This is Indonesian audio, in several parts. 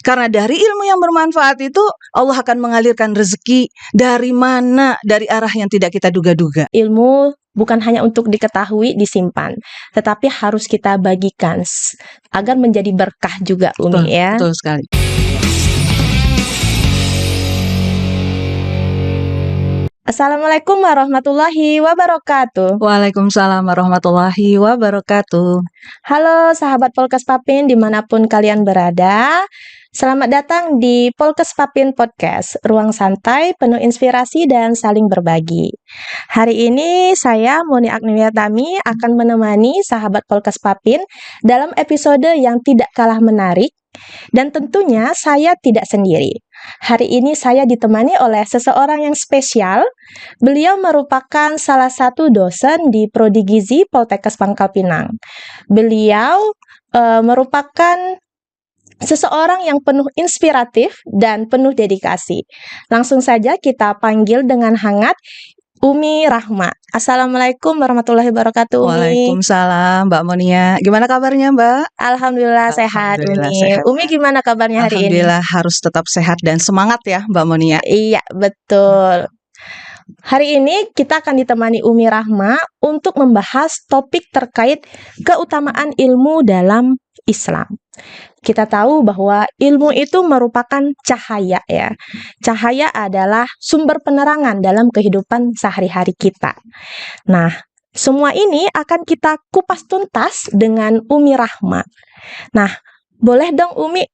Karena dari ilmu yang bermanfaat itu Allah akan mengalirkan rezeki dari mana, dari arah yang tidak kita duga-duga. Ilmu bukan hanya untuk diketahui, disimpan, tetapi harus kita bagikan agar menjadi berkah juga, Umi, ya. Betul sekali. Assalamualaikum warahmatullahi wabarakatuh. Waalaikumsalam warahmatullahi wabarakatuh. Halo sahabat Polkes Papin dimanapun kalian berada. Selamat datang di Polkes Papin Podcast, ruang santai penuh inspirasi dan saling berbagi. Hari ini saya Moni Agniwiyatami akan menemani sahabat Polkes Papin dalam episode yang tidak kalah menarik. Dan tentunya saya tidak sendiri. Hari ini saya ditemani oleh seseorang yang spesial. Beliau merupakan salah satu dosen di Prodi Gizi Poltekkes Pangkal Pinang. Beliau merupakan seseorang yang penuh inspiratif dan penuh dedikasi. Langsung saja kita panggil dengan hangat Umi Rahma. Assalamualaikum warahmatullahi wabarakatuh, Umi. Waalaikumsalam, Mbak Monia. Gimana kabarnya, Mbak? Alhamdulillah sehat, Alhamdulillah Umi. sehat. Umi gimana kabarnya hari ini? Alhamdulillah harus tetap sehat dan semangat ya, Mbak Monia. Iya, betul. Hari ini kita akan ditemani Umi Rahma untuk membahas topik terkait keutamaan ilmu dalam Islam. Kita tahu bahwa ilmu itu merupakan cahaya ya. Cahaya adalah sumber penerangan dalam kehidupan sehari-hari kita. Nah, semua ini akan kita kupas tuntas dengan Umi Rahma. Nah, boleh dong Umi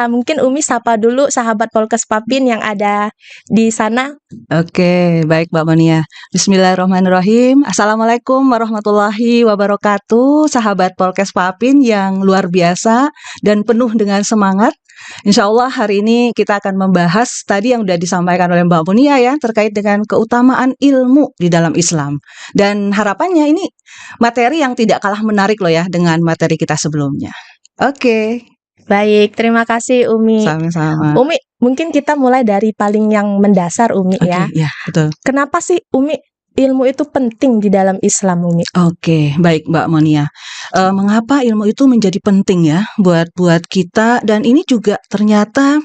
mungkin Umi sapa dulu sahabat Polkes Papin yang ada di sana. Oke, baik Mbak Monia. Bismillahirrahmanirrahim. Assalamualaikum warahmatullahi wabarakatuh. Sahabat Polkes Papin yang luar biasa dan penuh dengan semangat. Insya Allah hari ini kita akan membahas tadi yang sudah disampaikan oleh Mbak Monia ya, terkait dengan keutamaan ilmu di dalam Islam. Dan harapannya ini materi yang tidak kalah menarik loh ya dengan materi kita sebelumnya. Oke. Baik, terima kasih Umi. Sama-sama. Umi, mungkin kita mulai dari paling yang mendasar Umi ya. Iya, betul. Kenapa sih Umi ilmu itu penting di dalam Islam, Umi? Oke, baik Mbak Monia. Mengapa ilmu itu menjadi penting ya buat kita, dan ini juga ternyata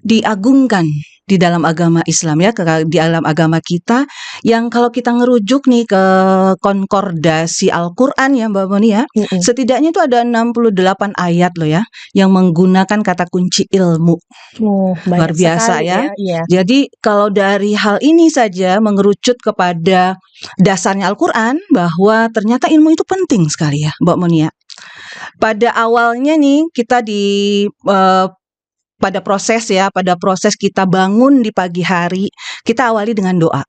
diagungkan di dalam agama Islam ya, di dalam agama kita, yang kalau kita ngerujuk nih ke konkordasi Al-Qur'an ya Mbak Monia, setidaknya itu ada 68 ayat loh ya yang menggunakan kata kunci ilmu. Luar biasa ya. Jadi kalau dari hal ini saja mengerucut kepada dasarnya Al-Qur'an bahwa ternyata ilmu itu penting sekali ya Mbak Monia. Pada awalnya nih kita pada proses kita bangun di pagi hari, kita awali dengan doa.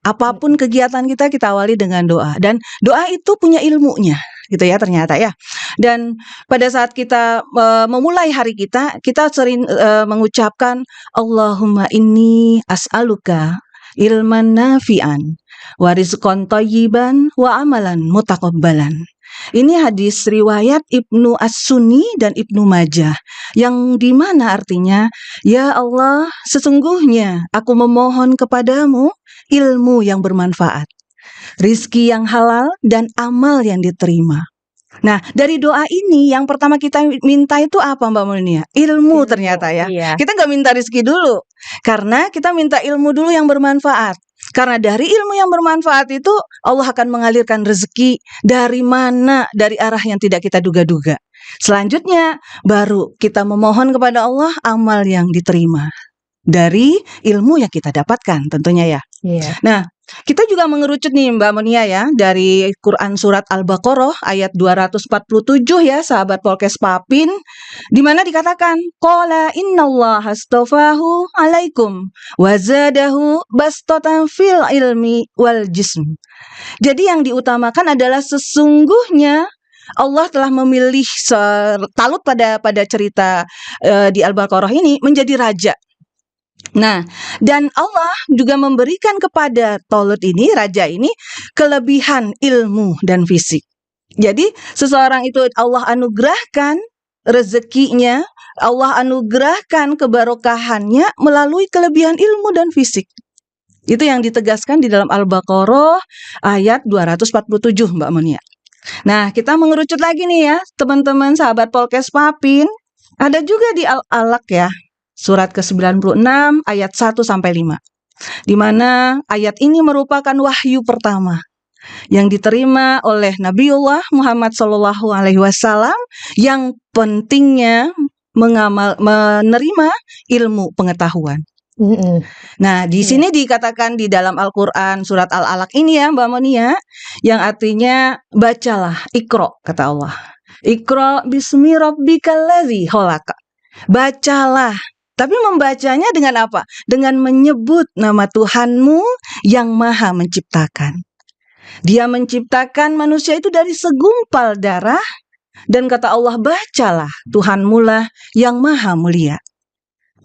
Apapun kegiatan kita awali dengan doa. Dan doa itu punya ilmunya, gitu ya ternyata ya. Dan pada saat kita memulai hari kita sering mengucapkan Allahumma inni as'aluka ilman nafi'an wa rizqan thayyiban wa amalan mutaqabbalan. Ini hadis riwayat Ibnu As-Sunni dan Ibnu Majah, yang dimana artinya, ya Allah, sesungguhnya aku memohon kepadamu ilmu yang bermanfaat, rizki yang halal, dan amal yang diterima. Nah, dari doa ini yang pertama kita minta itu apa Mbak Monia? Ilmu ternyata ya. Iya. Kita nggak minta rizki dulu, karena kita minta ilmu dulu yang bermanfaat. Karena dari ilmu yang bermanfaat itu Allah akan mengalirkan rezeki dari mana, dari arah yang tidak kita duga-duga. Selanjutnya baru kita memohon kepada Allah amal yang diterima dari ilmu yang kita dapatkan tentunya ya. Yeah. Nah, kita juga mengerucut nih Mbak Monia ya dari Quran surat Al-Baqarah ayat 247 ya sahabat Polkes Papin, di mana dikatakan qala innallaha astafahu alaikum wa zadahu bastatan fil ilmi wal jism. Jadi yang diutamakan adalah sesungguhnya Allah telah memilih Talut pada cerita di Al-Baqarah ini menjadi raja. Nah, dan Allah juga memberikan kepada Talut ini, raja ini, kelebihan ilmu dan fisik. Jadi seseorang itu Allah anugerahkan rezekinya, Allah anugerahkan kebarokahannya melalui kelebihan ilmu dan fisik. Itu yang ditegaskan di dalam Al-Baqarah ayat 247 Mbak Monia. Nah, kita mengerucut lagi nih ya teman-teman sahabat Polkes Papin. Ada juga di Al-Alaq ya, surat ke-96 ayat 1 sampai 5. Di mana ayat ini merupakan wahyu pertama yang diterima oleh Nabiullah Muhammad SAW yang pentingnya menerima ilmu pengetahuan. Nah, di sini dikatakan di dalam Al-Quran surat Al-Alaq ini ya Mbak Monia, yang artinya bacalah, Iqra kata Allah. Iqra bismi rabbikal ladzi khalaq. Bacalah. Tapi membacanya dengan apa? Dengan menyebut nama Tuhanmu yang Maha Menciptakan. Dia menciptakan manusia itu dari segumpal darah, dan kata Allah, bacalah, Tuhanmu lah yang Maha Mulia,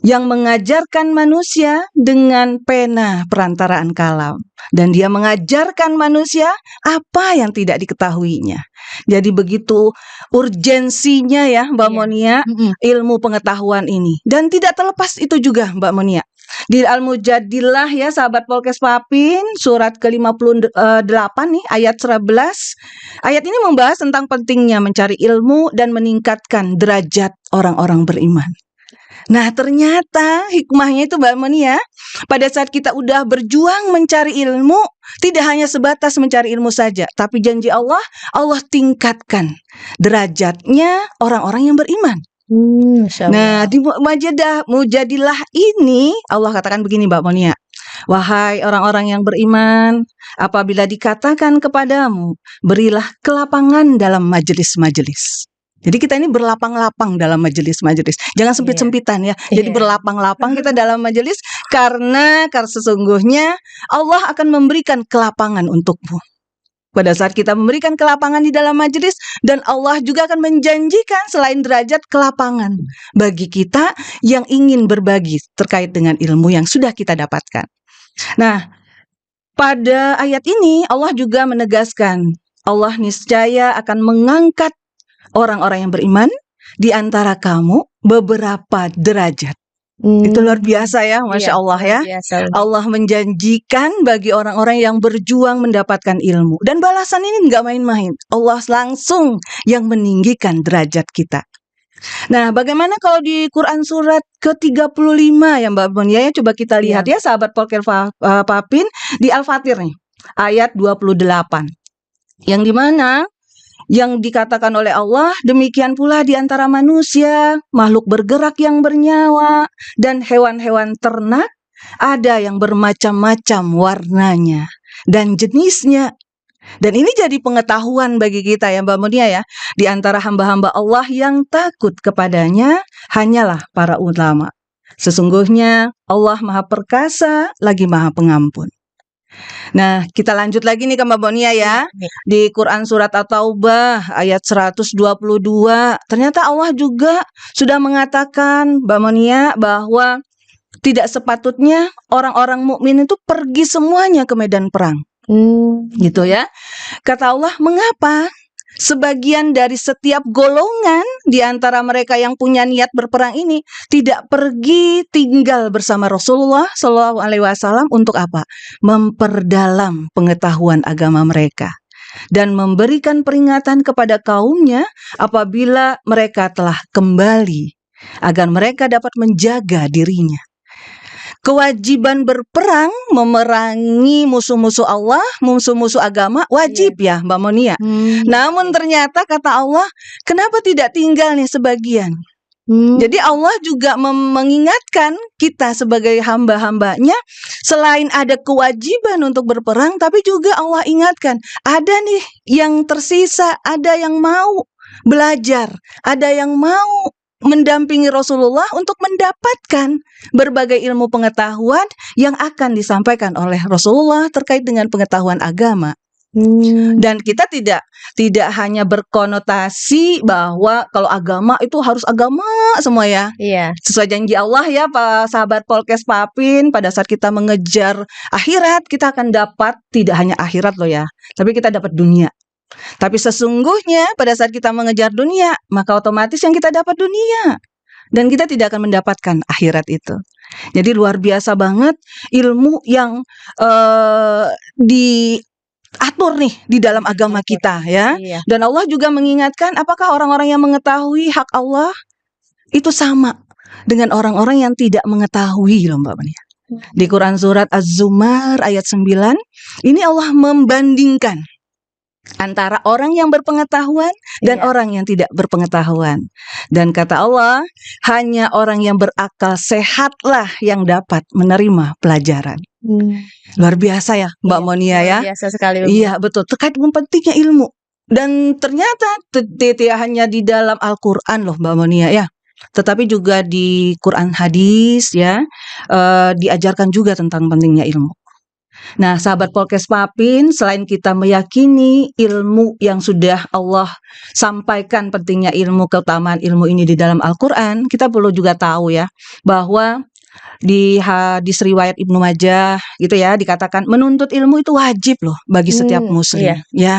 yang mengajarkan manusia dengan pena perantaraan kalam, dan dia mengajarkan manusia apa yang tidak diketahuinya. Jadi begitu urgensinya ya Mbak Monia, ilmu pengetahuan ini. Dan tidak terlepas itu juga Mbak Monia, di Al-Mujadilah ya sahabat Polkes Papin, surat ke-58 nih ayat 11. Ayat ini membahas tentang pentingnya mencari ilmu dan meningkatkan derajat orang-orang beriman. Nah, ternyata hikmahnya itu Mbak Monia, pada saat kita udah berjuang mencari ilmu, tidak hanya sebatas mencari ilmu saja, tapi janji Allah, Allah tingkatkan derajatnya orang-orang yang beriman. Nah, di Mujadilah ini Allah katakan begini Mbak Monia, wahai orang-orang yang beriman, apabila dikatakan kepadamu, berilah kelapangan dalam majelis-majelis. Jadi kita ini berlapang-lapang dalam majelis-majelis. Jangan sempit-sempitan ya. Jadi berlapang-lapang kita dalam majelis karena sesungguhnya Allah akan memberikan kelapangan untukmu. Pada saat kita memberikan kelapangan di dalam majelis, dan Allah juga akan menjanjikan selain derajat kelapangan bagi kita yang ingin berbagi terkait dengan ilmu yang sudah kita dapatkan. Nah, pada ayat ini Allah juga menegaskan, Allah niscaya akan mengangkat orang-orang yang beriman di antara kamu beberapa derajat. Itu luar biasa ya, Masya Allah ya. Allah menjanjikan bagi orang-orang yang berjuang mendapatkan ilmu. Dan balasan ini nggak main-main. Allah langsung yang meninggikan derajat kita. Nah, bagaimana kalau di Quran surat ke-35 ya Mbak Monia ya, coba kita lihat ya sahabat Polkes Papin, di Al-Fatir nih, ayat 28. Yang dimana yang dikatakan oleh Allah, demikian pula di antara manusia, makhluk bergerak yang bernyawa, dan hewan-hewan ternak, ada yang bermacam-macam warnanya dan jenisnya. Dan ini jadi pengetahuan bagi kita ya Mbak Monia ya, di antara hamba-hamba Allah yang takut kepadanya hanyalah para ulama. Sesungguhnya Allah Maha Perkasa lagi Maha Pengampun. Nah, kita lanjut lagi nih ke Mbak Monia ya. Di Quran surat At-Taubah ayat 122, ternyata Allah juga sudah mengatakan Mbak Monia bahwa tidak sepatutnya orang-orang mukmin itu pergi semuanya ke medan perang. Gitu ya. Kata Allah, mengapa? Sebagian dari setiap golongan di antara mereka yang punya niat berperang ini tidak pergi tinggal bersama Rasulullah SAW untuk apa? Memperdalam pengetahuan agama mereka dan memberikan peringatan kepada kaumnya apabila mereka telah kembali agar mereka dapat menjaga dirinya. Kewajiban berperang, memerangi musuh-musuh Allah, musuh-musuh agama, wajib ya Mbak Monia. Namun ternyata kata Allah, kenapa tidak tinggal nih sebagian? Jadi Allah juga mengingatkan kita sebagai hamba-hambanya, selain ada kewajiban untuk berperang, tapi juga Allah ingatkan, ada nih yang tersisa, ada yang mau belajar, ada yang mau mendampingi Rasulullah untuk mendapatkan berbagai ilmu pengetahuan yang akan disampaikan oleh Rasulullah terkait dengan pengetahuan agama. Dan kita tidak hanya berkonotasi bahwa kalau agama itu harus agama semua ya. Sesuai janji Allah ya Pak sahabat Polkes Papin, pada saat kita mengejar akhirat, kita akan dapat tidak hanya akhirat loh ya, tapi kita dapat dunia. Tapi sesungguhnya pada saat kita mengejar dunia, maka otomatis yang kita dapat dunia, dan kita tidak akan mendapatkan akhirat itu. Jadi luar biasa banget ilmu yang diatur nih di dalam agama kita ya. Dan Allah juga mengingatkan, apakah orang-orang yang mengetahui hak Allah itu sama dengan orang-orang yang tidak mengetahui loh Mbak Monia. Di Quran surat Az-Zumar ayat 9, ini Allah membandingkan antara orang yang berpengetahuan dan Iya. orang yang tidak berpengetahuan. Dan kata Allah, hanya orang yang berakal sehatlah yang dapat menerima pelajaran. Luar biasa ya Mbak Iya, Monia ya. luar biasa sekali, Umi. Iya betul, terkait dengan pentingnya ilmu. Dan ternyata tidak hanya di dalam Al-Quran loh Mbak Monia ya, tetapi juga di Quran hadis ya, diajarkan juga tentang pentingnya ilmu. Nah, sahabat Polkes Papin, selain kita meyakini ilmu yang sudah Allah sampaikan, pentingnya ilmu, keutamaan ilmu ini di dalam Al-Quran, kita perlu juga tahu ya, bahwa di hadis riwayat Ibnu Majah gitu ya, dikatakan menuntut ilmu itu wajib loh bagi setiap muslim. Iya. Ya,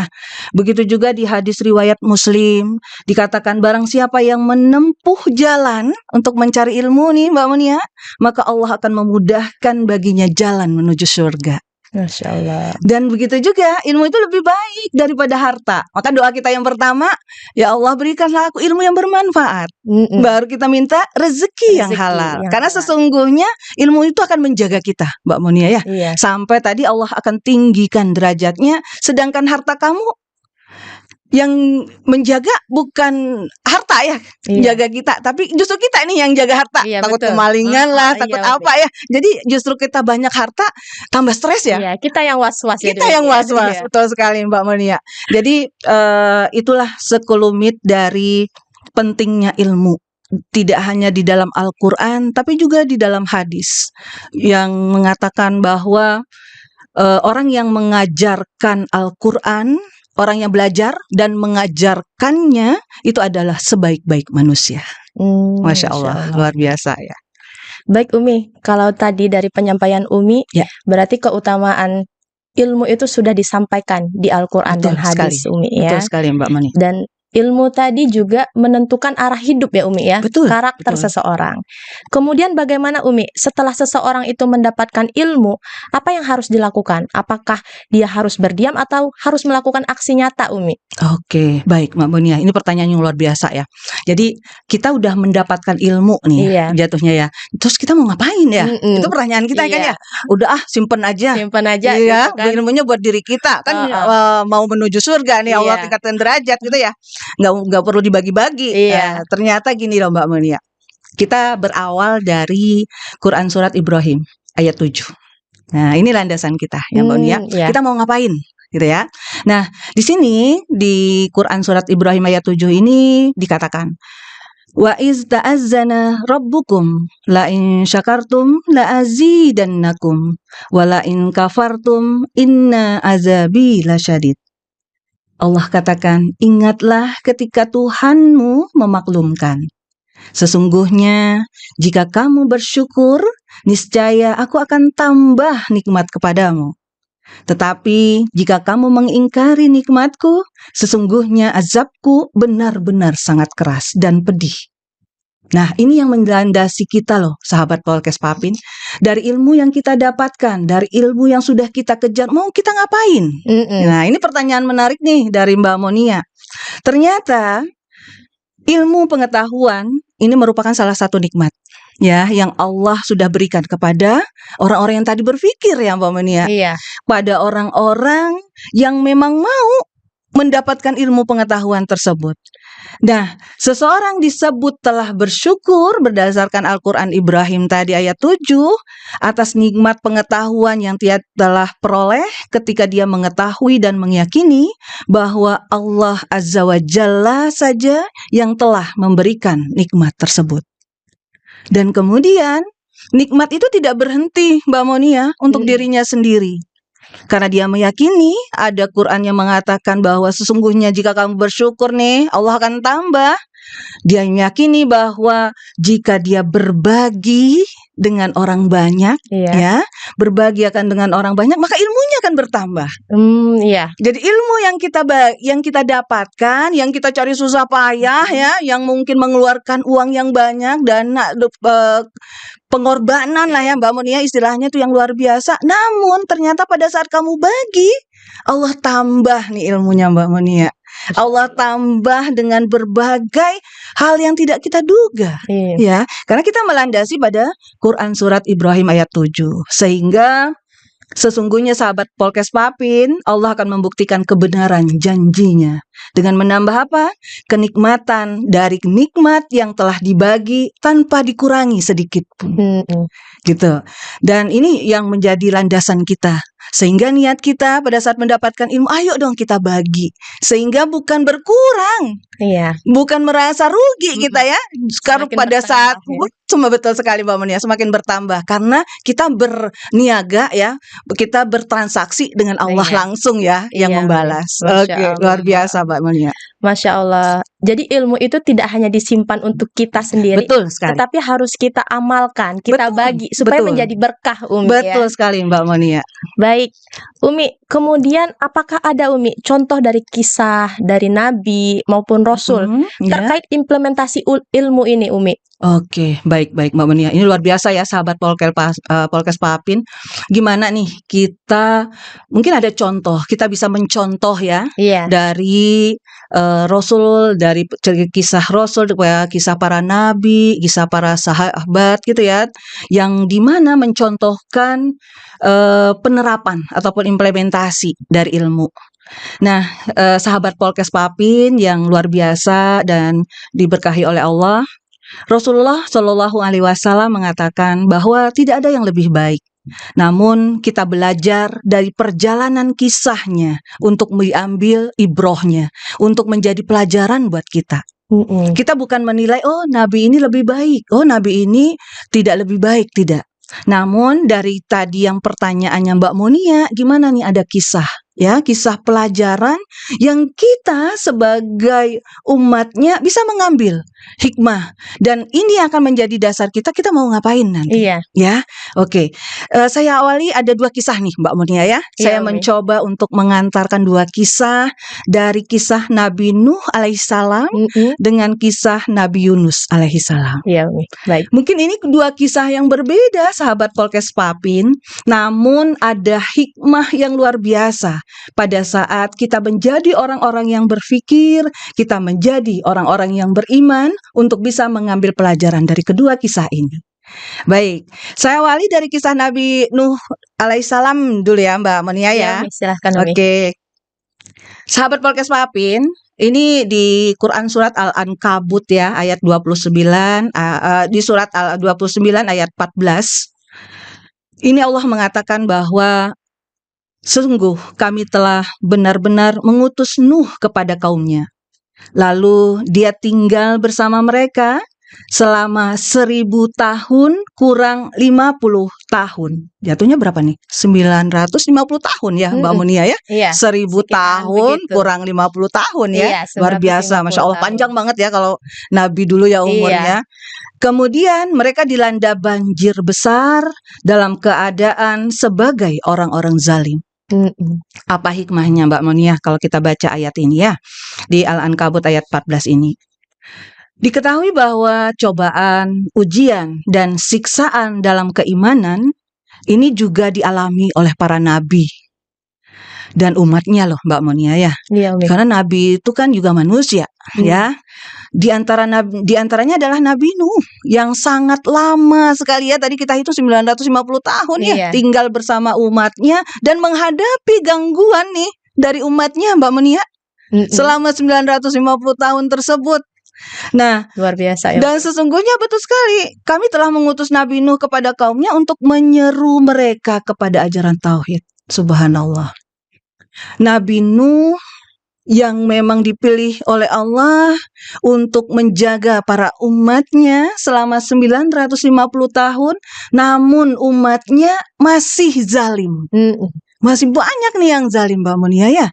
begitu juga di hadis riwayat Muslim dikatakan barang siapa yang menempuh jalan untuk mencari ilmu nih Mbak Monia, maka Allah akan memudahkan baginya jalan menuju surga. Masya Allah. Dan begitu juga ilmu itu lebih baik daripada harta. Maka doa kita yang pertama, ya Allah berikanlah aku ilmu yang bermanfaat. Baru kita minta rezeki yang halal. Karena sesungguhnya ilmu itu akan menjaga kita Mbak Monia ya. Iya. Sampai tadi Allah akan tinggikan derajatnya. Sedangkan harta kamu yang menjaga bukan harta ya, jaga kita, tapi justru kita nih yang jaga harta. Iya, takut betul. kemalingan lah, takut Iya, apa ya. Jadi justru kita banyak harta tambah stres ya. Iya, kita yang was-was ya. Kita yang was-was, betul sekali Mbak Monia. Jadi itulah sekelumit dari pentingnya ilmu. Tidak hanya di dalam Al-Quran, tapi juga di dalam hadis yang mengatakan bahwa orang yang mengajarkan Al-Quran, orang yang belajar dan mengajarkannya itu adalah sebaik-baik manusia. Masya Allah, luar biasa ya. Baik Umi, kalau tadi dari penyampaian Umi, Ya. berarti keutamaan ilmu itu sudah disampaikan di Al-Quran dan hadis Umi ya. Betul sekali Mbak Mani. Dan ilmu tadi juga menentukan arah hidup ya Umi ya, Betul, karakter seseorang. Kemudian bagaimana Umi, setelah seseorang itu mendapatkan ilmu, apa yang harus dilakukan? Apakah dia harus berdiam atau harus melakukan aksi nyata Umi? Oke, baik Mbak Monia. Ini pertanyaan yang luar biasa ya. Jadi kita udah mendapatkan ilmu nih jatuhnya ya. Terus kita mau ngapain ya? Itu pertanyaan kita kan ya. Udah simpen aja. Simpen aja. Iya, gitu kan. ilmunya buat diri kita kan mau menuju surga nih Allah tingkatkan derajat gitu ya. Nggak perlu dibagi-bagi. Ternyata gini loh Mbak Monia. Kita berawal dari Quran surat Ibrahim ayat 7. Nah, ini landasan kita ya Mbak Monia. Kita mau ngapain? Gitu ya. Nah, di sini di Quran surat Ibrahim ayat 7 ini dikatakan wa iz ta'azzana rabbukum la in syakartum la azidannakum wa la in kafartum inna azabi lasyadid. Allah katakan, ingatlah ketika Tuhanmu memaklumkan. Sesungguhnya jika kamu bersyukur, niscaya aku akan tambah nikmat kepadamu. Tetapi jika kamu mengingkari nikmatku, sesungguhnya azabku benar-benar sangat keras dan pedih. Nah, ini yang melandasi kita loh, sahabat Polkes Papin. Dari ilmu yang kita dapatkan, dari ilmu yang sudah kita kejar, mau kita ngapain? Nah, ini pertanyaan menarik nih dari Mbak Monia. Ternyata ilmu pengetahuan ini merupakan salah satu nikmat ya yang Allah sudah berikan kepada orang-orang yang tadi berpikir ya Mbak Monia. Pada orang-orang yang memang mau mendapatkan ilmu pengetahuan tersebut. Nah, seseorang disebut telah bersyukur berdasarkan Al-Quran Ibrahim tadi ayat 7 atas nikmat pengetahuan yang dia telah peroleh ketika dia mengetahui dan meyakini bahwa Allah Azza wa Jalla saja yang telah memberikan nikmat tersebut. Dan kemudian nikmat itu tidak berhenti Mbak Monia untuk dirinya sendiri. Karena dia meyakini ada Quran yang mengatakan bahwa sesungguhnya jika kamu bersyukur nih Allah akan tambah. Dia meyakini bahwa jika dia berbagi dengan orang banyak ya, berbagi akan dengan orang banyak maka ilmunya akan bertambah. Jadi ilmu yang kita dapatkan, yang kita cari susah payah ya, yang mungkin mengeluarkan uang yang banyak, dana pengorbanan lah ya Mbak Monia istilahnya itu yang luar biasa. Namun ternyata pada saat kamu bagi Allah tambah nih ilmunya Mbak Monia. Allah tambah dengan berbagai hal yang tidak kita duga. Iya. Ya, karena kita melandasi pada Quran surat Ibrahim ayat 7. Sehingga sesungguhnya sahabat Polkes Papin, Allah akan membuktikan kebenaran janjinya dengan menambah apa? Kenikmatan dari nikmat yang telah dibagi tanpa dikurangi sedikit pun. Gitu. Dan ini yang menjadi landasan kita. Sehingga niat kita pada saat mendapatkan ilmu, ayo dong kita bagi. Sehingga bukan berkurang, Iya. bukan merasa rugi kita ya. Sekarang Semakin pada saat bertambah, ya. cuma betul sekali Mbak Monia, semakin bertambah karena kita berniaga ya, kita bertransaksi dengan Allah Iya. langsung ya yang Iya, membalas. Masya Oke, Allah. luar biasa Mbak Monia. Masya Allah. Jadi ilmu itu tidak hanya disimpan untuk kita sendiri, Betul sekali. tetapi harus kita amalkan, kita Betul, bagi supaya betul. menjadi berkah, Umi. Betul Ya. sekali Mbak Monia. Baik, Umi. Kemudian apakah ada, Umi, contoh dari kisah dari Nabi maupun Rasul Ya. terkait implementasi ilmu ini, Umi? Oke, baik Mbak Monia. Ini luar biasa ya sahabat Polkes Papin. Gimana nih kita mungkin ada contoh, kita bisa mencontoh ya Iya. dari Rasul, dari kisah Rasul, kisah para nabi, kisah para sahabat gitu ya, yang dimana mencontohkan penerapan ataupun implementasi dari ilmu. Nah, sahabat Polkes Papin yang luar biasa dan diberkahi oleh Allah, Rasulullah Shallallahu Alaihi Wasallam mengatakan bahwa tidak ada yang lebih baik. Namun kita belajar dari perjalanan kisahnya untuk mengambil ibrohnya, untuk menjadi pelajaran buat kita. Kita bukan menilai, oh Nabi ini lebih baik, oh Nabi ini tidak lebih baik, tidak. Namun dari tadi yang pertanyaannya Mbak Monia, gimana nih ada kisah? Ya, kisah pelajaran yang kita sebagai umatnya bisa mengambil hikmah, dan ini akan menjadi dasar kita mau ngapain nanti. Iya. Ya, oke. Saya awali ada 2 kisah nih Mbak Monia ya. Saya Umi. mencoba untuk mengantarkan 2 kisah dari kisah Nabi Nuh alaihissalam dengan kisah Nabi Yunus alaihissalam. Iya, Umi. Baik. Mungkin ini 2 kisah yang berbeda sahabat Polkes Papin, namun ada hikmah yang luar biasa. Pada saat kita menjadi orang-orang yang berpikir, kita menjadi orang-orang yang beriman untuk bisa mengambil pelajaran dari kedua kisah ini. Baik, saya awali dari kisah Nabi Nuh alaihissalam dulu ya Mbak Monia ya. Umi, silahkan, Umi. Oke. Sahabat Polkes Papin, ini di Quran surat Al-Ankabut ya ayat 29, di surat Al-29 ayat 14. Ini Allah mengatakan bahwa sungguh kami telah benar-benar mengutus Nuh kepada kaumnya. Lalu dia tinggal bersama mereka selama 1000 tahun kurang 50 tahun. Jatuhnya berapa nih? 950 tahun ya Mbak Monia ya? Iya. 1000 tahun begitu. kurang 50 tahun ya. Iya, Luar biasa, 950 Masya Allah, tahun. panjang banget ya kalau Nabi dulu ya umurnya. Kemudian mereka dilanda banjir besar dalam keadaan sebagai orang-orang zalim. Apa hikmahnya Mbak Monia kalau kita baca ayat ini ya, di Al-Ankabut ayat 14 ini? Diketahui bahwa cobaan, ujian, dan siksaan dalam keimanan ini juga dialami oleh para nabi dan umatnya loh Mbak Monia ya. Iya, Umi. Karena nabi itu kan juga manusia ya. Di antaranya adalah Nabi Nuh yang sangat lama sekali ya. Tadi kita itu 950 tahun ya Iya. tinggal bersama umatnya dan menghadapi gangguan nih dari umatnya Mbak Monia selama 950 tahun tersebut. Nah, Luar biasa ya. dan sesungguhnya betul sekali kami telah mengutus Nabi Nuh kepada kaumnya untuk menyeru mereka kepada ajaran tauhid. Subhanallah. Nabi Nuh yang memang dipilih oleh Allah untuk menjaga para umatnya selama 950 tahun, namun umatnya masih zalim. Masih banyak nih yang zalim Mbak Monia ya.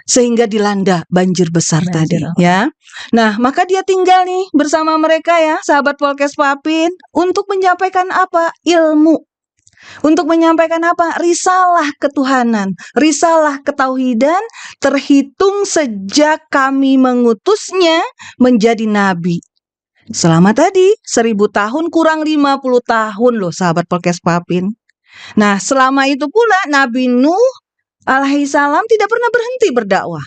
Sehingga dilanda banjir besar tadi ya. Nah, maka dia tinggal nih bersama mereka ya, sahabat Polkes Papin, untuk menyampaikan apa? Ilmu. Untuk menyampaikan apa? Risalah ketuhanan, risalah ketauhidan, terhitung sejak kami mengutusnya menjadi nabi. Selama tadi 1000 tahun kurang 50 tahun loh sahabat Polkes Papin. Nah, selama itu pula Nabi Nuh alaihissalam tidak pernah berhenti berdakwah.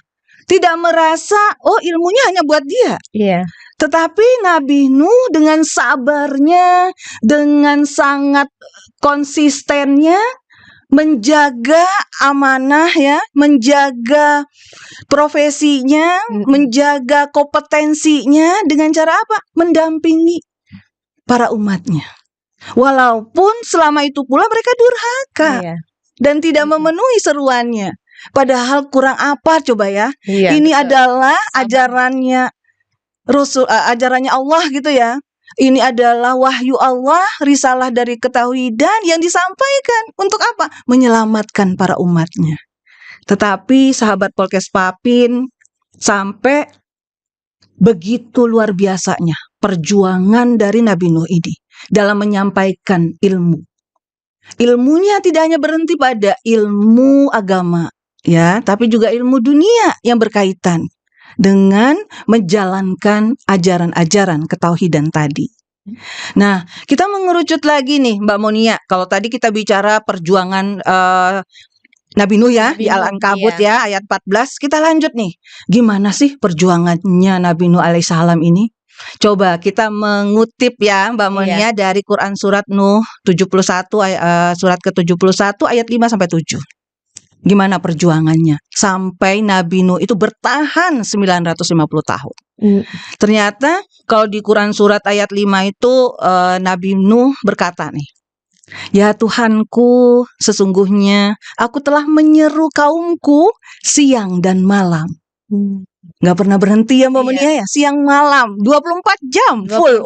Tidak merasa, oh ilmunya hanya buat dia. Iya. Tetapi Nabi Nuh dengan sabarnya, dengan sangat konsistennya, menjaga amanah ya, menjaga profesinya, menjaga kompetensinya dengan cara apa? Mendampingi para umatnya. Walaupun selama itu pula mereka durhaka dan tidak memenuhi seruannya. Padahal kurang apa coba ya? Iya, Ini betul. adalah ajarannya ajarannya Allah gitu ya. Ini adalah wahyu Allah, risalah dari ketauhidan yang disampaikan untuk apa? Menyelamatkan para umatnya. Tetapi sahabat Polkes Papin sampai begitu luar biasanya perjuangan dari Nabi Nuh ini dalam menyampaikan ilmu. Ilmunya tidak hanya berhenti pada ilmu agama ya, tapi juga ilmu dunia yang berkaitan dengan menjalankan ajaran-ajaran ketauhidan tadi. Nah, kita mengerucut lagi nih Mbak Monia. Kalau tadi kita bicara perjuangan Nabi Nuh ya, Nabi di Nuh, Al-Ankabut ya, ayat 14. Kita lanjut nih. Gimana sih perjuangannya Nabi Nuh alaihissalam ini? Coba kita mengutip ya Mbak Monia dari Quran surat Nuh 71 surat ke-71 ayat 5 sampai 7. Gimana perjuangannya sampai Nabi Nuh itu bertahan 950 tahun. Ternyata kalau di Quran surat ayat 5 itu Nabi Nuh berkata nih, ya Tuhanku, sesungguhnya aku telah menyeru kaumku siang dan malam. Nggak pernah berhenti ya Mbak Monia ya, siang malam 24 jam full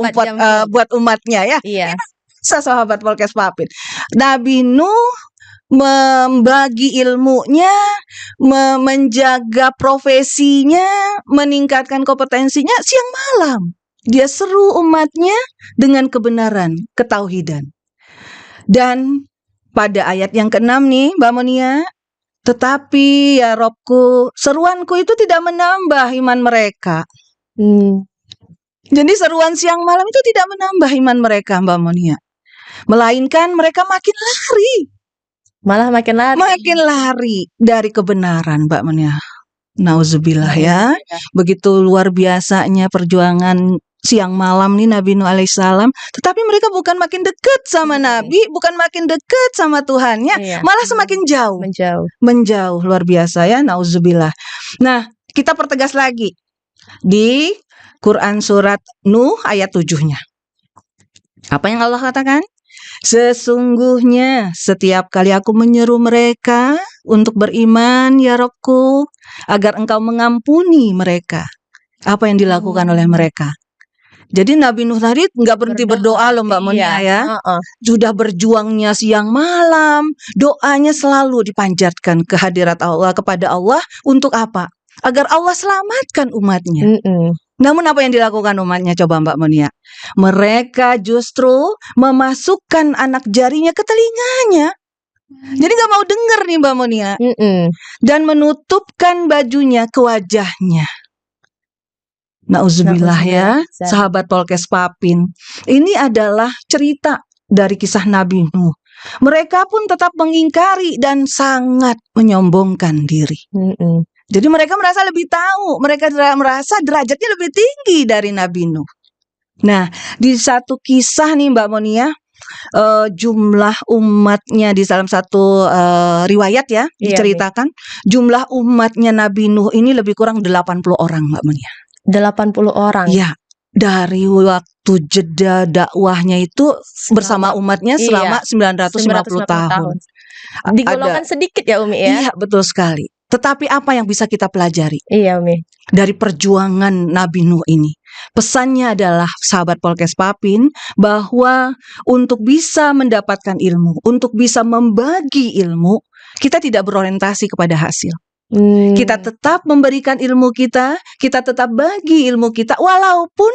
buat umatnya ya. Iya. Sahabat Polkes Papin, Nabi Nuh membagi ilmunya, menjaga profesinya, meningkatkan kompetensinya siang malam. Dia seru umatnya dengan kebenaran, ketauhidan. Dan pada ayat yang ke-6 nih Mbak Monia, tetapi ya Robku, seruanku itu tidak menambah iman mereka. Jadi seruan siang malam itu tidak menambah iman mereka Mbak Monia, melainkan mereka makin lari. Malah makin lari dari kebenaran Mbak Monia. Nauzubillah ya. Begitu luar biasanya perjuangan siang malam nih Nabi Nuh alaihissalam. Tetapi mereka bukan makin dekat sama Nabi, bukan makin dekat sama Tuhannya, malah semakin jauh. Menjauh luar biasa ya. Nauzubillah. Nah, kita pertegas lagi di Quran surat Nuh ayat 7-nya. Apa yang Allah katakan? Sesungguhnya setiap kali aku menyeru mereka untuk beriman ya Robku, agar engkau mengampuni mereka. Apa yang dilakukan oleh mereka? Jadi Nabi Nuh tadi nggak berhenti berdoa loh Mbak Monia ya. Sudah berjuangnya siang malam, doanya selalu dipanjatkan ke hadirat Allah, kepada Allah untuk apa? Agar Allah selamatkan umatnya. Namun apa yang dilakukan umatnya coba Mbak Monia? Mereka justru memasukkan anak jarinya ke telinganya. Jadi gak mau dengar nih Mbak Monia. Dan menutupkan bajunya ke wajahnya. Nauzubillah ya, sahabat Polkes Papin. Ini adalah cerita dari kisah Nabi Nuh. Mereka pun tetap mengingkari dan sangat menyombongkan diri. Jadi mereka merasa lebih tahu, mereka merasa derajatnya lebih tinggi dari Nabi Nuh. Nah, di satu kisah nih Mbak Monia, jumlah umatnya di dalam satu riwayat ya, diceritakan jumlah umatnya Nabi Nuh ini lebih kurang 80 orang Mbak Monia. 80 orang? Ya, dari waktu jeda dakwahnya itu bersama umatnya selama 950 tahun. Di golongan sedikit ya Umi ya? Iya, betul sekali. Tetapi apa yang bisa kita pelajari? Iya Umi. Dari perjuangan Nabi Nuh ini. Pesannya adalah sahabat Polkes Papin bahwa untuk bisa mendapatkan ilmu, untuk bisa membagi ilmu, kita tidak berorientasi kepada hasil. Kita tetap memberikan ilmu kita tetap bagi ilmu kita, walaupun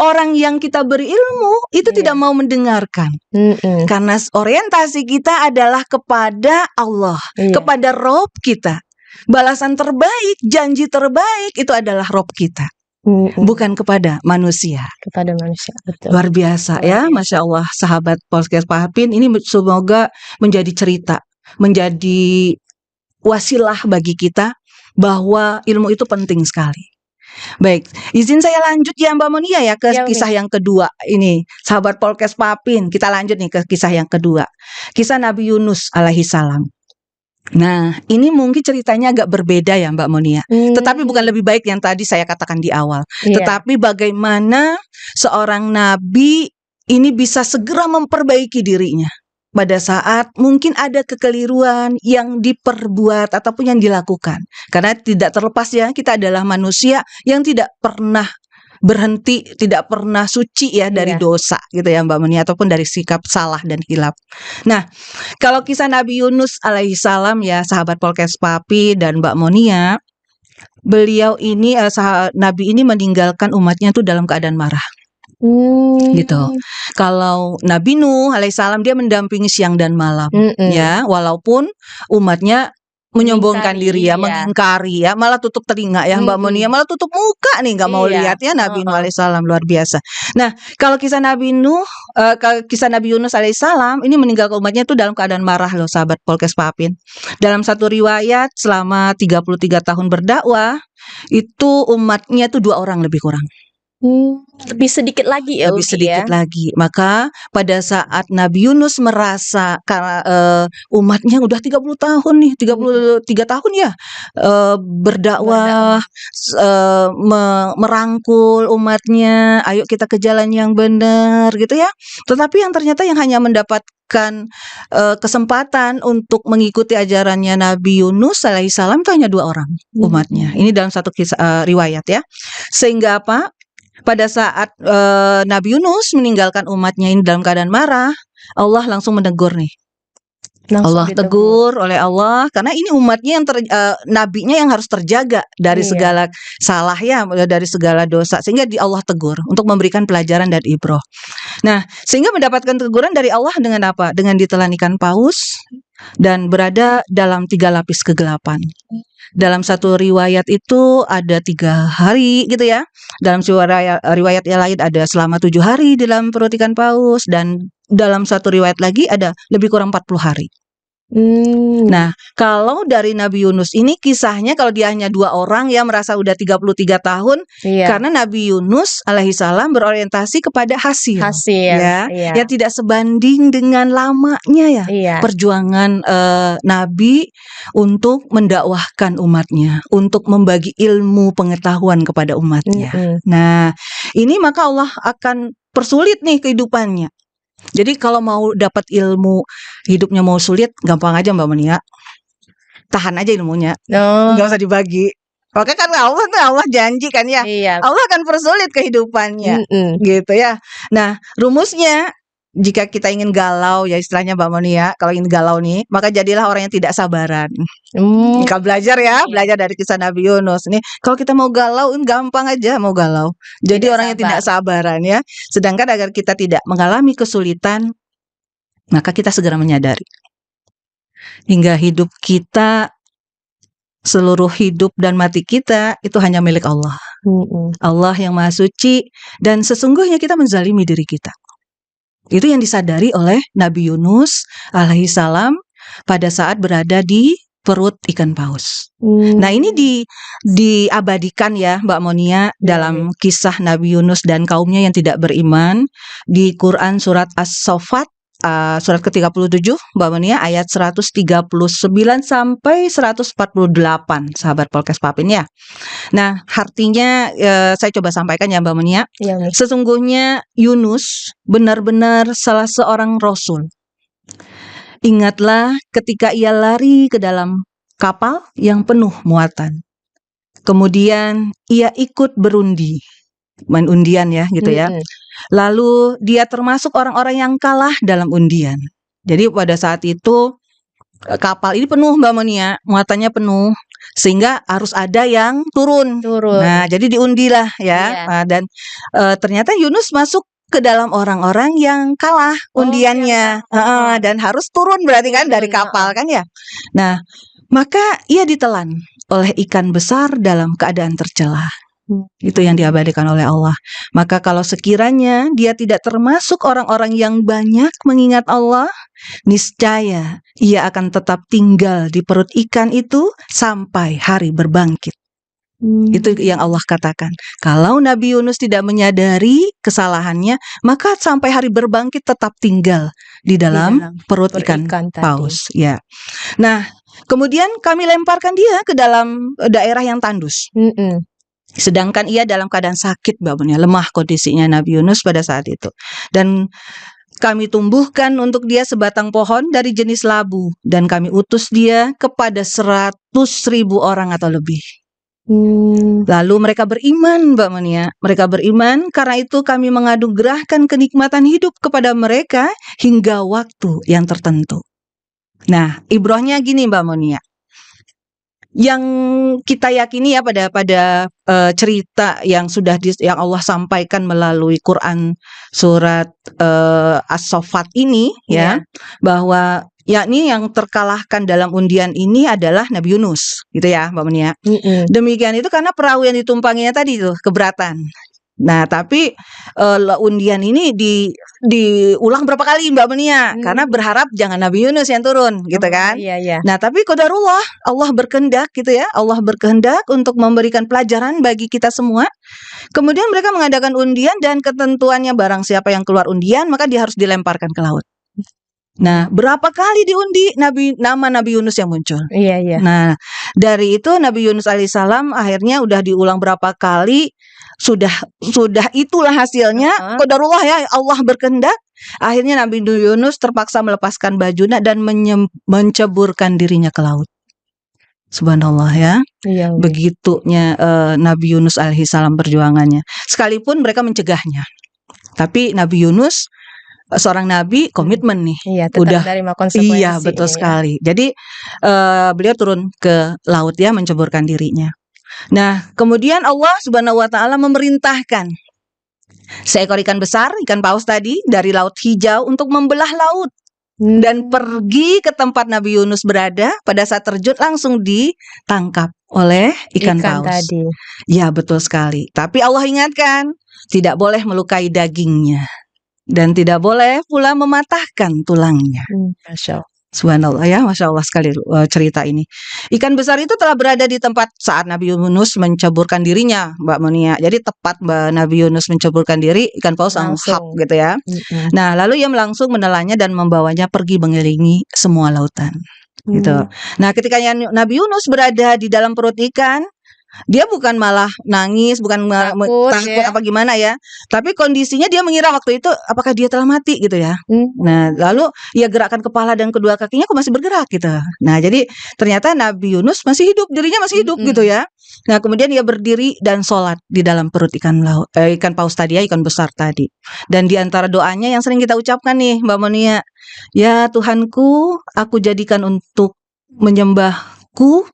orang yang kita beri ilmu itu tidak mau mendengarkan. Karena orientasi kita adalah kepada Allah, kepada Rob kita. Balasan terbaik, janji terbaik itu adalah Rob kita, bukan kepada manusia. Kepada manusia, betul. Luar biasa ya, Masya Allah sahabat Polkes Papin. Ini semoga menjadi cerita, menjadi wasilah bagi kita bahwa ilmu itu penting sekali. Baik, izin saya lanjut ya Mbak Monia ya ke Ya, Umi. kisah yang kedua ini. Sahabat Polkes Papin, kita lanjut nih ke kisah yang kedua. Kisah Nabi Yunus alaihi salam. Nah, ini mungkin ceritanya agak berbeda ya Mbak Monia. Tetapi bukan lebih baik yang tadi saya katakan di awal. Iya. Tetapi bagaimana seorang nabi ini bisa segera memperbaiki dirinya pada saat mungkin ada kekeliruan yang diperbuat ataupun yang dilakukan. Karena tidak terlepas ya, kita adalah manusia yang tidak pernah berhenti, tidak pernah suci ya dari Iya. dosa gitu ya Mbak Monia, ataupun dari sikap salah dan hilaf. Nah, kalau kisah Nabi Yunus alaihi salam ya sahabat Polkes Papi dan Mbak Monia, beliau ini Nabi ini meninggalkan umatnya tuh dalam keadaan marah gitu. Kalau Nabi Nuh alaihissalam dia mendampingi siang dan malam ya, walaupun umatnya menyombongkan Mengingkari, diri ya, iya. mengingkari ya, malah tutup telinga ya Mbak Monia, malah tutup muka nih, nggak mau Iya. lihat ya Nabi Nuh alaihissalam, luar biasa. Nah, kalau kisah Nabi Nuh, kisah Nabi Yunus alaihissalam ini meninggalkan umatnya itu dalam keadaan marah loh sahabat Polkes Papin. Dalam satu riwayat selama 33 tahun berdakwah itu umatnya itu 2 orang lebih kurang. Lebih sedikit lagi ya, Lebih Umi, sedikit ya. lagi. Maka pada saat Nabi Yunus merasa karena umatnya udah 30 tahun nih, 33 tahun ya berdakwah, merangkul umatnya, ayo kita ke jalan yang benar gitu ya. Tetapi yang ternyata yang hanya mendapatkan kesempatan untuk mengikuti ajarannya Nabi Yunus alaihissalam itu hanya 2 orang umatnya. Ini dalam satu kisah riwayat ya. Sehingga apa? Pada saat Nabi Yunus meninggalkan umatnya ini dalam keadaan marah, Allah langsung menegur nih. Allah tegur oleh Allah karena ini umatnya yang nabinya yang harus terjaga dari Iya. segala salah ya, dari segala dosa, sehingga Allah tegur untuk memberikan pelajaran dan ibroh. Nah, sehingga mendapatkan teguran dari Allah dengan apa? Dengan ditelan ikan paus dan berada dalam 3 lapis kegelapan. Dalam satu riwayat itu ada 3 hari gitu ya. Dalam riwayat yang lain ada selama 7 hari di dalam perut ikan paus, dan dalam satu riwayat lagi ada lebih kurang 40 hari. Nah, kalau dari Nabi Yunus ini kisahnya kalau dia hanya 2 orang yang merasa udah 33 tahun, Iya. karena Nabi Yunus alaihissalam berorientasi kepada hasil ya, Iya. yang tidak sebanding dengan lamanya ya Iya. perjuangan Nabi untuk mendakwahkan umatnya, untuk membagi ilmu pengetahuan kepada umatnya. Nah, ini maka Allah akan persulit nih kehidupannya. Jadi kalau mau dapat ilmu, hidupnya mau sulit, gampang aja Mbak Monia. Tahan aja ilmunya, nggak usah dibagi. Makanya kan Allah janji kan ya, Iya. Allah akan persulit kehidupannya, gitu ya. Nah, rumusnya jika kita ingin galau ya istilahnya Mbak Monia, kalau ingin galau nih, maka jadilah orang yang tidak sabaran. Jika belajar ya, belajar dari kisah Nabi Yunus nih. Kalau kita mau galau, gampang aja mau galau. Jadi Tidak orang yang tidak sabaran ya. Sedangkan agar kita tidak mengalami kesulitan, maka kita segera menyadari hingga hidup kita, seluruh hidup dan mati kita itu hanya milik Allah. Allah yang Maha Suci, dan sesungguhnya kita menzalimi diri kita. Itu yang disadari oleh Nabi Yunus alaihissalam pada saat berada di perut ikan paus. Nah, ini diabadikan ya Mbak Monia dalam kisah Nabi Yunus dan kaumnya yang tidak beriman di Quran surat As-Saffat surat ke-37 Mbak Monia ayat 139 sampai 148 sahabat Polkes Papin ya. Nah, artinya saya coba sampaikan ya Mbak Monia. Sesungguhnya Yunus benar-benar salah seorang rasul. Ingatlah ketika ia lari ke dalam kapal yang penuh muatan. Kemudian ia ikut berundi, main undian ya gitu ya. Lalu dia termasuk orang-orang yang kalah dalam undian. Jadi pada saat itu kapal ini penuh Mbak Monia, muatannya penuh, sehingga harus ada yang turun. Nah, jadi diundilah ya. Nah, dan ternyata Yunus masuk ke dalam orang-orang yang kalah undiannya, dan harus turun berarti kan dari kapal kan ya. Nah, maka ia ditelan oleh ikan besar dalam keadaan tercela. Itu yang diabadikan oleh Allah. Maka kalau sekiranya dia tidak termasuk orang-orang yang banyak mengingat Allah, niscaya ia akan tetap tinggal di perut ikan itu sampai hari berbangkit. Itu yang Allah katakan. Kalau Nabi Yunus tidak menyadari kesalahannya, maka sampai hari berbangkit tetap tinggal di dalam perut ikan paus. Ya. Nah, kemudian kami lemparkan dia ke dalam daerah yang tandus. Sedangkan ia dalam keadaan sakit, Mbak Munia, lemah kondisinya Nabi Yunus pada saat itu. Dan kami tumbuhkan untuk dia sebatang pohon dari jenis labu, dan kami utus dia kepada 100.000 orang atau lebih. Lalu mereka beriman, Mbak Munia. Mereka beriman, karena itu kami menganugerahkan kenikmatan hidup kepada mereka hingga waktu yang tertentu. Nah, ibrohnya gini, Mbak Munia. Yang kita yakini ya pada cerita yang sudah yang Allah sampaikan melalui Quran surat As-Saffat ini ya, bahwa yakni yang terkalahkan dalam undian ini adalah Nabi Yunus, gitu ya, Mbak Munia. Demikian itu karena perahu yang ditumpanginya tadi tuh keberatan. Nah, tapi undian ini diulang berapa kali, Mbak Munia? Karena berharap jangan Nabi Yunus yang turun, gitu kan? Iya. Nah, tapi qadarullah, Allah berkehendak gitu ya. Allah berkehendak untuk memberikan pelajaran bagi kita semua. Kemudian mereka mengadakan undian dan ketentuannya barang siapa yang keluar undian, maka dia harus dilemparkan ke laut. Nah, berapa kali diundi nama Nabi Yunus yang muncul? Iya. Nah, dari itu Nabi Yunus alaihissalam akhirnya udah diulang berapa kali, sudah itulah hasilnya. Qadarullah ya, Allah berkehendak. Akhirnya Nabi Yunus terpaksa melepaskan bajunya dan menceburkan dirinya ke laut. Subhanallah ya. Iya. Begitunya Nabi Yunus alaihissalam perjuangannya. Sekalipun mereka mencegahnya. Tapi Nabi Yunus seorang nabi komitmen nih. Iya, tetap menerima konsekuensi. Iya, betul sekali. Jadi beliau turun ke laut ya, menceburkan dirinya. Nah, kemudian Allah Subhanahu wa taala memerintahkan seekor ikan besar, ikan paus tadi dari laut hijau untuk membelah laut dan pergi ke tempat Nabi Yunus berada. Pada saat terjun langsung ditangkap oleh ikan paus tadi. Ya, betul sekali. Tapi Allah ingatkan, tidak boleh melukai dagingnya dan tidak boleh pula mematahkan tulangnya. Masya Allah. Subhanallah ya, Masya Allah sekali cerita ini. Ikan besar itu telah berada di tempat saat Nabi Yunus menceburkan dirinya, Mbak Monia. Jadi tepat Nabi Yunus menceburkan diri, ikan paus langsung gitu ya. Nah, lalu ia langsung menelannya dan membawanya pergi mengelilingi semua lautan. Gitu. Nah, ketika Nabi Yunus berada di dalam perut ikan, dia bukan malah nangis, bukan takut ya, apa gimana ya. Tapi kondisinya dia mengira waktu itu apakah dia telah mati gitu ya. Nah, lalu ia gerakkan kepala dan kedua kakinya kok masih bergerak gitu. Nah, jadi ternyata Nabi Yunus masih hidup, dirinya masih hidup gitu ya. Nah, kemudian ia berdiri dan sholat di dalam perut ikan paus tadi ya, ikan besar tadi. Dan di antara doanya yang sering kita ucapkan nih, Mbak Monia, ya Tuhanku, aku jadikan untuk menyembahmu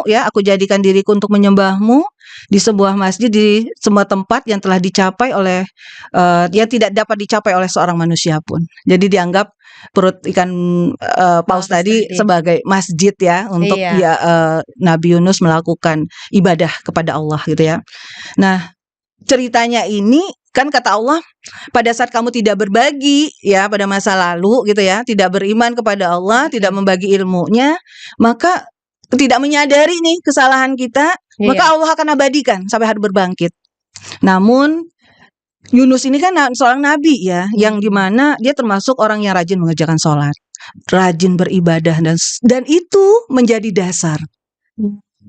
ya, aku jadikan diriku untuk menyembahmu di sebuah masjid, di semua tempat yang telah dicapai oleh yang tidak dapat dicapai oleh seorang manusia pun. Jadi dianggap perut ikan paus tadi sebagai masjid ya, untuk Nabi Yunus melakukan ibadah kepada Allah gitu ya. Nah, ceritanya ini kan kata Allah, pada saat kamu tidak berbagi ya pada masa lalu gitu ya, tidak beriman kepada Allah, tidak membagi ilmunya, maka tidak menyadari nih kesalahan kita, maka Allah akan abadikan sampai hari berbangkit. Namun Yunus ini kan seorang nabi ya, yang dimana dia termasuk orang yang rajin mengerjakan sholat, rajin beribadah, dan itu menjadi dasar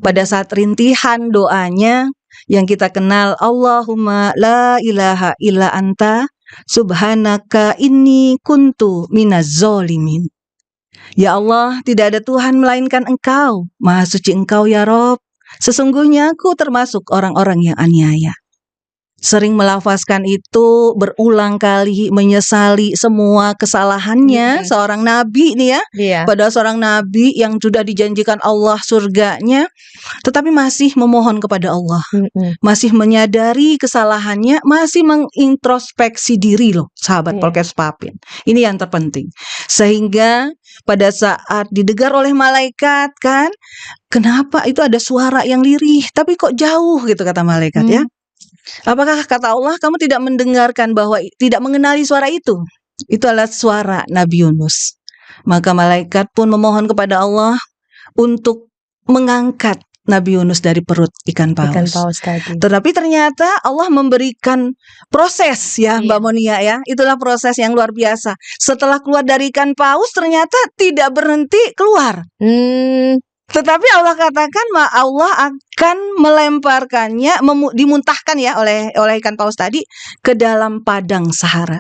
pada saat rintihan doanya yang kita kenal, Allahumma la ilaha illa anta subhanaka inni kuntu minaz zolimin. Ya Allah, tidak ada Tuhan melainkan Engkau, Maha Suci Engkau ya Rob. Sesungguhnya aku termasuk orang-orang yang aniaya. sering melafazkan itu, berulang kali menyesali semua kesalahannya. Seorang nabi nih ya, Iya. pada seorang nabi yang sudah dijanjikan Allah surganya, tetapi masih memohon kepada Allah, masih menyadari kesalahannya, masih mengintrospeksi diri loh, sahabat Iya. Polkes Papin. Ini yang terpenting. Sehingga pada saat didengar oleh malaikat kan, kenapa itu ada suara yang lirih, tapi kok jauh gitu kata malaikat ya. Apakah kata Allah kamu tidak mendengarkan bahwa tidak mengenali suara itu? Itu adalah suara Nabi Yunus. Maka malaikat pun memohon kepada Allah untuk mengangkat Nabi Yunus dari perut ikan paus. Tadi. Tetapi ternyata Allah memberikan proses ya, Mbak Monia ya. Itulah proses yang luar biasa. Setelah keluar dari ikan paus ternyata tidak berhenti keluar. Tetapi Allah katakan Allah akan melemparkannya, dimuntahkan ya oleh ikan paus tadi ke dalam padang Sahara.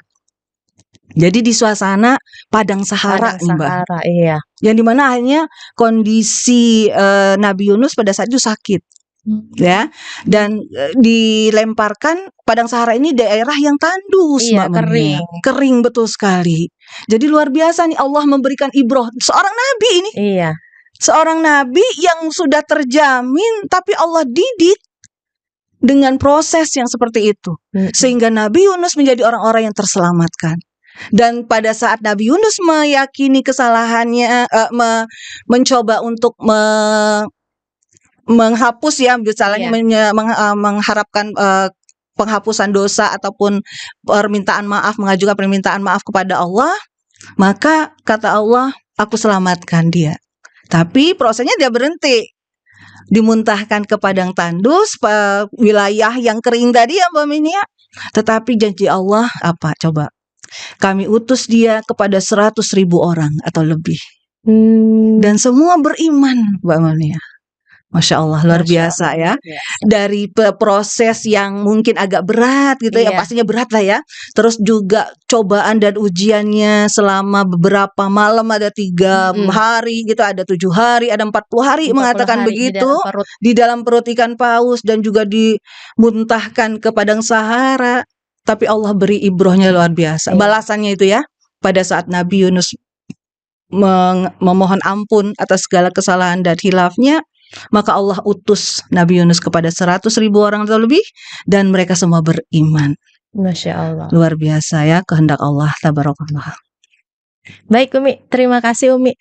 Jadi di suasana padang Sahara, Mbak. Iya. Yang dimana akhirnya kondisi Nabi Yunus pada saat itu sakit, ya, dan dilemparkan. Padang Sahara ini daerah yang tandus, Mbak, kering betul sekali. Jadi luar biasa nih Allah memberikan ibrah seorang nabi ini. Iya. Seorang nabi yang sudah terjamin, tapi Allah didik dengan proses yang seperti itu. Sehingga Nabi Yunus menjadi orang-orang yang terselamatkan. Dan pada saat Nabi Yunus meyakini kesalahannya, mencoba untuk menghapus ya, misalnya mengharapkan penghapusan dosa ataupun mengajukan permintaan maaf kepada Allah, maka kata Allah, aku selamatkan dia. Tapi prosesnya dia berhenti, dimuntahkan ke padang tandus, wilayah yang kering tadi ya Mbak Minia. Tetapi janji Allah apa coba? Kami utus dia kepada 100.000 orang atau lebih, dan semua beriman Mbak Minia. Masya Allah, luar biasa ya. Dari proses yang mungkin agak berat gitu ya, pastinya berat lah ya. Terus juga cobaan dan ujiannya selama beberapa malam, ada 3 hari gitu, ada 7 hari, ada 40 hari mengatakan hari begitu di dalam perut ikan paus, dan juga dimuntahkan ke padang Sahara. Tapi Allah beri ibrahnya luar biasa. Balasannya itu ya, pada saat Nabi Yunus memohon ampun atas segala kesalahan dan hilafnya, maka Allah utus Nabi Yunus kepada 100.000 orang atau lebih, dan mereka semua beriman. Masya Allah. Luar biasa ya, kehendak Allah tabarakallah. Baik Umi, terima kasih Umi.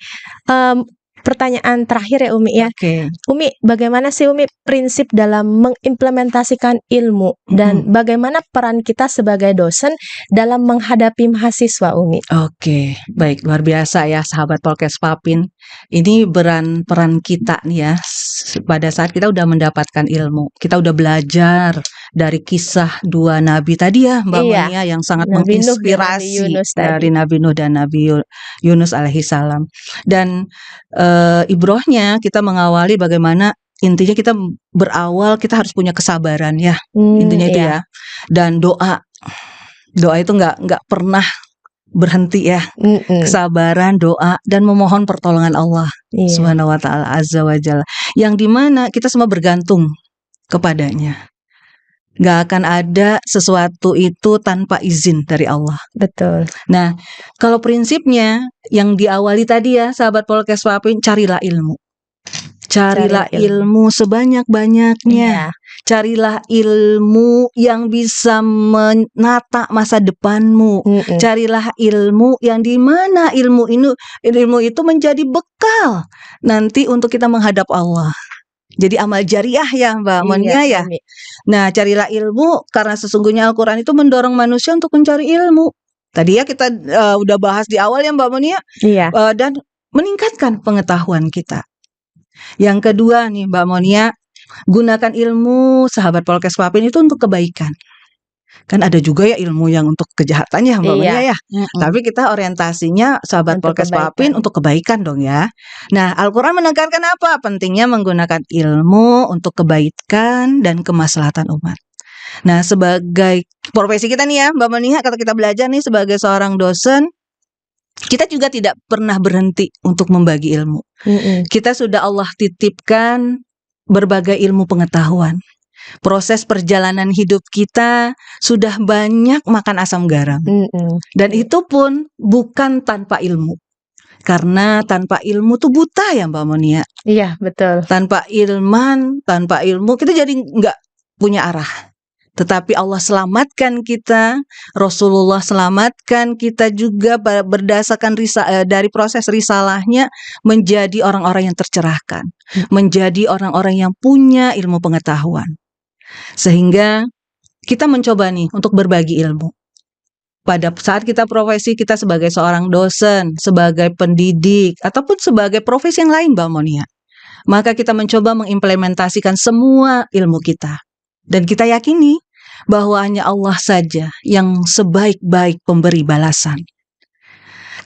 Pertanyaan terakhir ya Umi ya. Umi, bagaimana sih Umi prinsip dalam mengimplementasikan ilmu, dan bagaimana peran kita sebagai dosen dalam menghadapi mahasiswa Umi? Baik, luar biasa ya sahabat Polkes Papin. Ini peran kita nih ya, pada saat kita udah mendapatkan ilmu, kita udah belajar dari kisah 2 nabi tadi ya Mbak Monia, yang sangat menginspirasi dari Nabi Nuh dan Nabi Yunus alaihissalam. Dan ibrahnya kita mengawali bagaimana intinya kita berawal, kita harus punya kesabaran ya, intinya itu ya. Dan doa itu nggak pernah berhenti ya. Kesabaran, doa, dan memohon pertolongan Allah Subhanahu wa ta'ala azza wa jalla, yang dimana kita semua bergantung kepadanya. Gak akan ada sesuatu itu tanpa izin dari Allah. Betul. Nah, kalau prinsipnya yang diawali tadi ya sahabat Polkes Papin, carilah ilmu. Carilah ilmu sebanyak-banyaknya. Carilah ilmu yang bisa menata masa depanmu. Carilah ilmu yang dimana ilmu itu menjadi bekal nanti untuk kita menghadap Allah. Jadi amal jariah ya Mbak Monia ya. Nah, carilah ilmu karena sesungguhnya Al-Quran itu mendorong manusia untuk mencari ilmu. Tadi ya kita udah bahas di awal ya Mbak Monia. Dan meningkatkan pengetahuan kita. Yang kedua nih Mbak Monia, gunakan ilmu sahabat Polkes Papin itu untuk kebaikan. Kan ada juga ya ilmu yang untuk kejahatan ya Mbak Monia ya. Tapi kita orientasinya sahabat Polkes Papin untuk kebaikan dong ya. Nah, Al-Quran menekankan apa? Pentingnya menggunakan ilmu untuk kebaikan dan kemaslahatan umat. Nah, sebagai profesi kita nih ya Mbak Monia, kalau kita belajar nih sebagai seorang dosen, kita juga tidak pernah berhenti untuk membagi ilmu. Kita sudah Allah titipkan berbagai ilmu pengetahuan. Proses perjalanan hidup kita sudah banyak makan asam garam. Dan itu pun bukan tanpa ilmu. Karena tanpa ilmu tuh buta ya Mbak Monia. Iya, betul. Tanpa ilmu kita jadi nggak punya arah. Tetapi Allah selamatkan kita, Rasulullah selamatkan kita juga berdasarkan dari proses risalahnya menjadi orang-orang yang tercerahkan, menjadi orang-orang yang punya ilmu pengetahuan. Sehingga kita mencoba nih untuk berbagi ilmu. Pada saat kita profesi kita sebagai seorang dosen, sebagai pendidik, ataupun sebagai profesi yang lain Mbak Monia, maka kita mencoba mengimplementasikan semua ilmu kita. Dan kita yakini bahwa hanya Allah saja yang sebaik-baik pemberi balasan.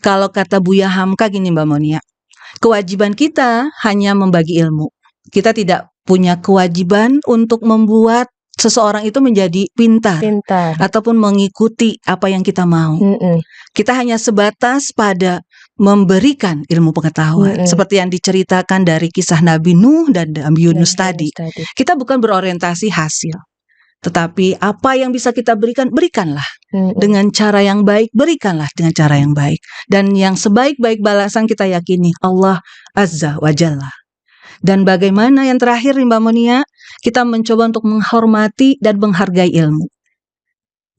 Kalau kata Buya Hamka gini Mbak Monia, kewajiban kita hanya membagi ilmu. Kita tidak punya kewajiban untuk membuat seseorang itu menjadi pintar. Ataupun mengikuti apa yang kita mau. Kita hanya sebatas pada memberikan ilmu pengetahuan. Seperti yang diceritakan dari kisah Nabi Nuh dan Nabi Yunus tadi. Kita bukan berorientasi hasil. Tetapi apa yang bisa kita berikan, berikanlah. Dengan cara yang baik, berikanlah dengan cara yang baik. Dan yang sebaik-baik balasan kita yakini Allah Azza wa Jalla. Dan bagaimana yang terakhir Mbak Monia, kita mencoba untuk menghormati dan menghargai ilmu.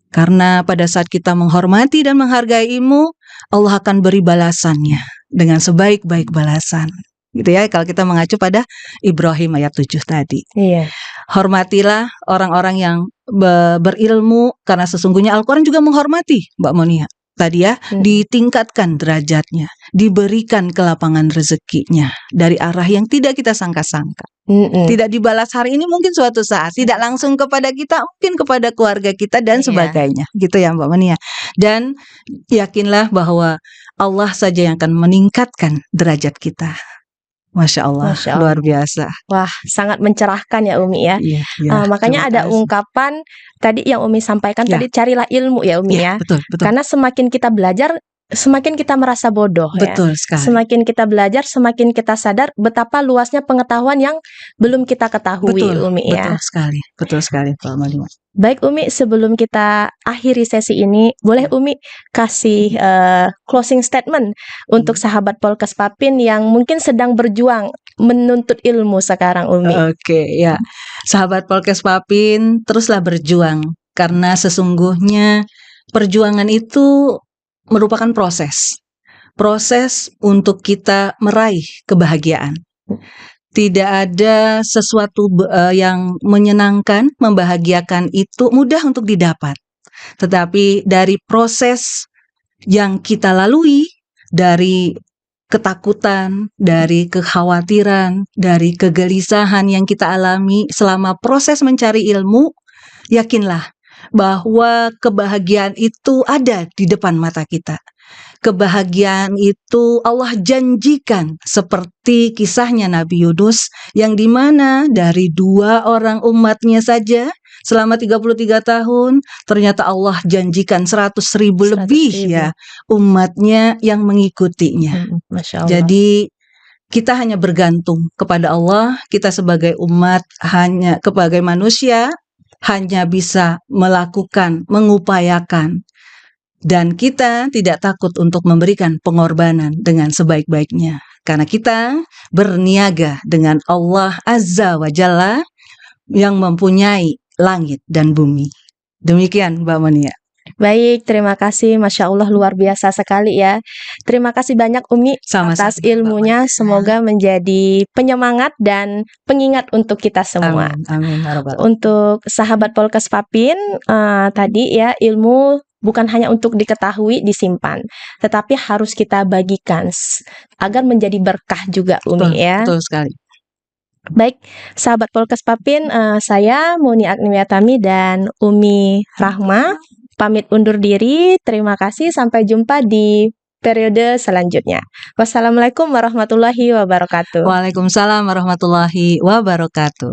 Karena pada saat kita menghormati dan menghargai ilmu, Allah akan beri balasannya dengan sebaik-baik balasan. Gitu ya, kalau kita mengacu pada Ibrahim ayat 7 tadi. Iya. Hormatilah orang-orang yang berilmu, karena sesungguhnya Al-Quran juga menghormati Mbak Monia. Tadi ya, ditingkatkan derajatnya, diberikan kelapangan rezekinya dari arah yang tidak kita sangka-sangka. Tidak dibalas hari ini, mungkin suatu saat tidak langsung kepada kita, mungkin kepada keluarga kita dan sebagainya. Gitu ya Mbak Monia. Dan yakinlah bahwa Allah saja yang akan meningkatkan derajat kita. Masya Allah, luar biasa. Wah, sangat mencerahkan ya Umi ya. Makanya ada ungkapan tadi yang Umi sampaikan tadi, carilah ilmu ya Umi ya. Betul. Karena semakin kita belajar, semakin kita merasa bodoh. Betul sekali. Semakin kita belajar, semakin kita sadar betapa luasnya pengetahuan yang belum kita ketahui Umi ya. Betul sekali Pak Malima. Baik Umi, sebelum kita akhiri sesi ini, boleh Umi kasih closing statement untuk sahabat Polkes Papin yang mungkin sedang berjuang menuntut ilmu sekarang Umi. Oke, ya. Sahabat Polkes Papin, teruslah berjuang. Karena sesungguhnya perjuangan itu merupakan proses. Proses untuk kita meraih kebahagiaan. Tidak ada sesuatu yang menyenangkan, membahagiakan itu mudah untuk didapat. Tetapi dari proses yang kita lalui, dari ketakutan, dari kekhawatiran, dari kegelisahan yang kita alami selama proses mencari ilmu, yakinlah bahwa kebahagiaan itu ada di depan mata kita. Kebahagiaan itu Allah janjikan seperti kisahnya Nabi Yunus yang dimana dari 2 orang umatnya saja selama 33 tahun ternyata Allah janjikan 100.000 lebih ya umatnya yang mengikutinya. Masya Allah. Jadi kita hanya bergantung kepada Allah, kita sebagai umat hanya sebagai manusia hanya bisa melakukan, mengupayakan. Dan kita tidak takut untuk memberikan pengorbanan dengan sebaik-baiknya. Karena kita berniaga dengan Allah Azza wa Jalla yang mempunyai langit dan bumi. Demikian Mbak Monia. Baik, terima kasih. Masya Allah, luar biasa sekali ya. Terima kasih banyak Umi atas ilmunya. Semoga menjadi penyemangat dan pengingat untuk kita semua. Amin. Untuk sahabat Polkes Papin, tadi ya, ilmu bukan hanya untuk diketahui, disimpan, tetapi harus kita bagikan agar menjadi berkah juga Umi ya. Betul sekali. Baik, sahabat Polkes Papin, saya Muni Agniwiyatami dan Umi Rahma pamit undur diri. Terima kasih, sampai jumpa di periode selanjutnya. Wassalamualaikum warahmatullahi wabarakatuh. Waalaikumsalam warahmatullahi wabarakatuh.